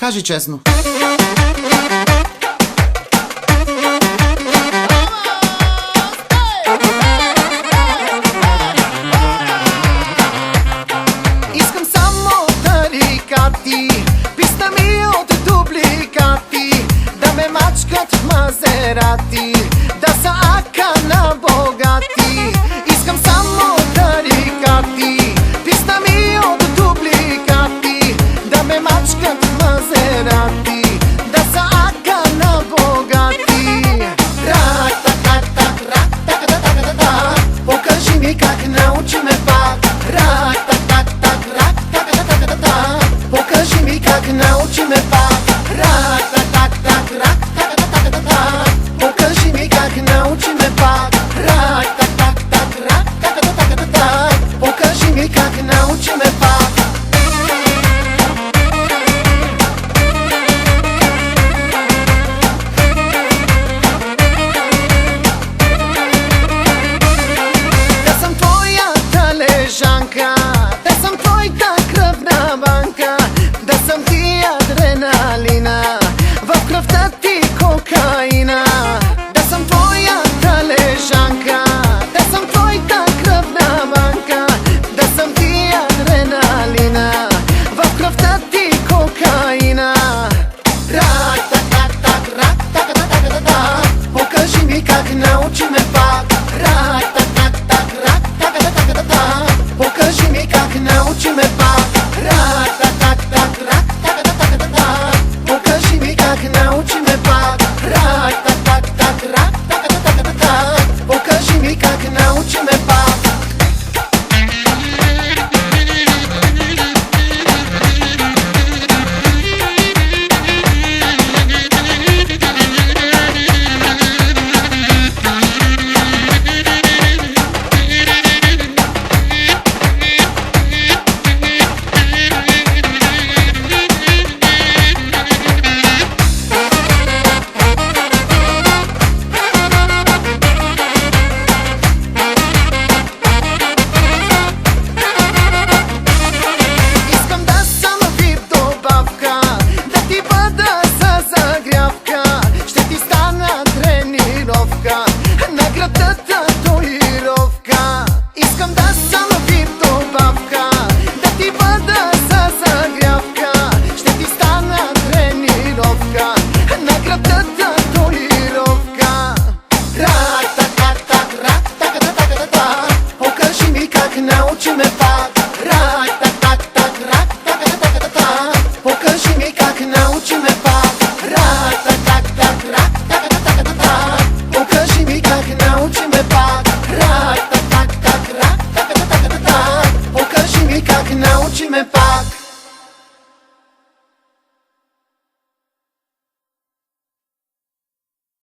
Кажи честно. Искам само тарикати, писна ми от дубликати, да ме мачкат в Мазерати, да са ака на богати. Искам само тарикати, писна ми от дубликати, да ме мачкат в Мазерати, да са ака на богати. Рак-так-так-так-рак-так-так-так-так, покажи ми как научи ме пак. Рак-так-так-так-рак-так-так-так, покажи ми как научи ме пак. Рак-так-так-так-рак-так-так-так, покажи ми как научи ме пак. Рак-так-так-так-рак-так-так-так, покажи ми как научи ме пак. Да съм твоята лежанка, да съм твоята кръвна банка, да съм ти адреналина, в кръвта ти кокаина. Да съм твоята лежанка, да съм твоята кръвна банка, да съм ти адреналина, в кръвта ти кокаина. Рак-так-так-так-рак-так-так-так-так, покажи ми как научи ме пак. Рак-так-так-так-рак-так-так-так, покажи ми как научи ме пак. Рак-так-так-рак-так-так-так, покажи ми как научи ме пак. Рак-так-так-рак-так-так-так, покажи ми как научи ме пак. Искам да съм вид добавка, да ти бъда за загрявка, ще ти стана тренировка, на града татуировка. Искам да съм вид добавка, да ти бъда за загрявка, ще ти стана тренировка, на града татуировка. Рак-так-так-так-рак-так-так-так-так, покажи ми как научи ме пак. Рак-так-так-так-рак-так-так-так, покажи ми как научи ме пак. Рак-так-так-рак-так-так-так, покажи ми как научи ме пак. Рак-так-так-рак-так-так-так, покажи ми как научи ме пак.